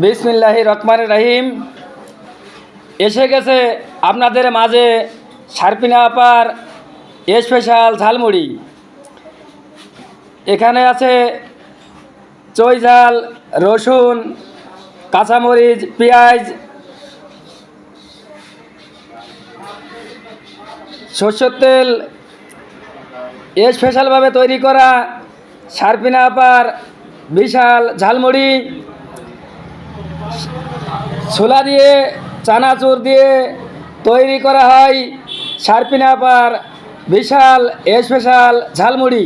বিসমিল্লাহির রহমানির রহিম। এসে গেছে আপনাদের মাঝে শারপিনা আপার স্পেশাল ঝালমুড়ি। এখানে আছে চই ঝাল, রসুন, কাঁচামরিচ, পেঁয়াজ, সরষের তেল, স্পেশালভাবে তৈরি করা শারপিনা আপার বিশাল ঝালমুড়ি। ছোলা দিয়ে, চানাচুর দিয়ে তৈরি করা হয় শারপিনা আপার বিশাল স্পেশাল ঝালমুড়ি।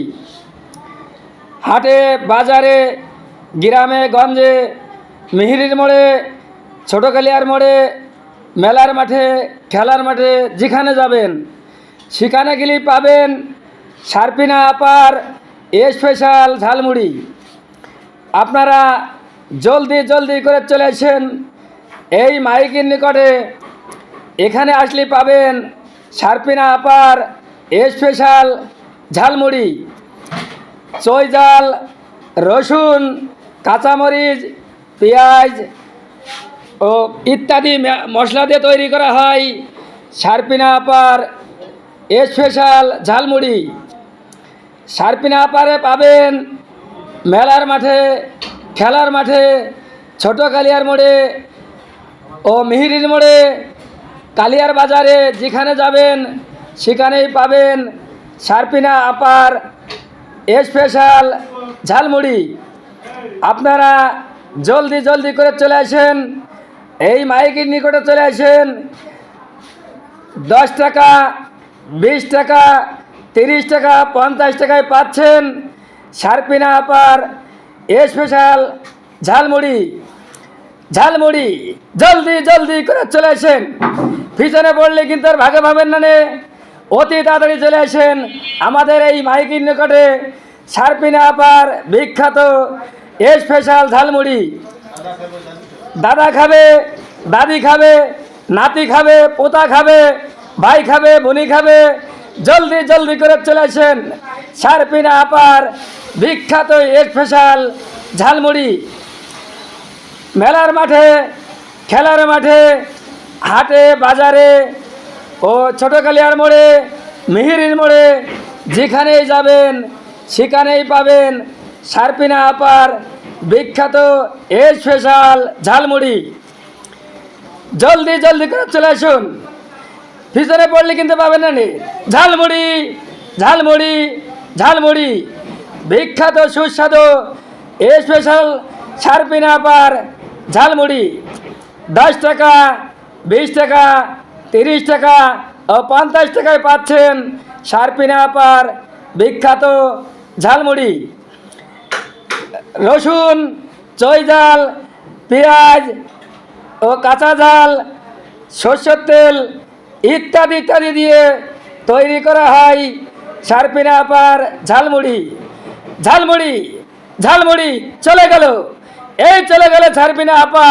হাটে, বাজারে, গ্রামে গঞ্জে, মিহিরির মোড়ে, ছোটো কালিয়ার মোড়ে, মেলার মাঠে, খেলার মাঠে, যেখানে যাবেন সেখানে গেলেই পাবেন শারপিনা আপার স্পেশাল ঝালমুড়ি। আপনারা জলদি জলদি করে চলে আসেন এই মাইকের নিকটে। এখানে আসলে পাবেন শারপিনা আপার স্পেশাল ঝালমুড়ি। চই ঝাল, রসুন, কাঁচামরিচ, পেঁয়াজ ও ইত্যাদি মশলা দিয়ে তৈরি করা হয় শারপিনা আপার স্পেশাল ঝালমুড়ি। শারপিনা আপারে পাবেন মেলার মাঠে, খেলার মাঠে, ছোটো কালিয়ার মোড়ে ও মিহিরির মোড়ে, কালিয়ার বাজারে, যেখানে যাবেন সেখানেই পাবেন শারপিনা আপার স্পেশাল ঝালমুড়ি। আপনারা জলদি জলদি করে চলে আসেন এই মাইকের নিকটে চলে আসেন। 10 টাকা, 20 টাকা, 30 টাকা, 50 টাকায় পাচ্ছেন শারপিনা আপার স্পেশাল ঝালমুড়ি। ঝালমুড়ি জলদি জলদি করে চলে আসেন। পিছনে পড়লে কিন্তু আর ভাগে পাবেন না, অতি তাড়াতাড়ি চলে আসেন আমাদের এই মাইকের নিকটে শারপিনা আপার বিখ্যাত স্পেশাল ঝালমুড়ি। দাদা খাবে, দাদি খাবে, নাতি খাবে, পোতা খাবে, ভাই খাবে, বোনি খাবে, জলদি জলদি করে চলে আসেন শারপিনা আপার বিখ্যাত স্পেশাল ঝালমুড়ি। মেলার মাঠে, খেলার মাঠে, হাটে, বাজারে ও ছোটো কালিয়ার মোড়ে, মিহিরির মোড়ে, যেখানেই যাবেন সেখানেই পাবেন শারপিনা আপার বিখ্যাত স্পেশাল ঝালমুড়ি। জলদি জলদি করে চলে আসুন, পিছনে পড়লে কিন্তু পাবেন না। ঝালমুড়ি, ঝালমুড়ি, ঝালমুড়ি, বিখ্যাত সুস্বাদু স্পেশাল শারপিনা আপার ঝালমুড়ি। 10 টাকা, 20 টাকা, 30 টাকা ও 50 টাকায় পাচ্ছেন শারপিনা আপার বিখ্যাত ঝালমুড়ি। রসুন, চই ঝাল, পেঁয়াজ ও কাঁচা ঝাল, সরষের তেল ইত্যাদি ইত্যাদি দিয়ে তৈরি করা হয় শারপিনা আপার ঝালমুড়ি। ঝালমুড়ি, ঝালমুড়ি চলে গেল, এই চলে গেল শারপিনা আপা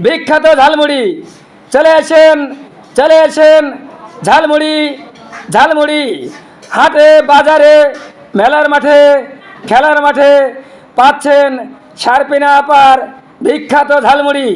বিখ্যাত ঝালমুড়ি। চলে আসেন, চলে আসেন ঝালমুড়ি, ঝালমুড়ি। হাটে, বাজারে, মেলার মাঠে, খেলার মাঠে পাচ্ছেন শারপিনা আপার বিখ্যাত ঝালমুড়ি।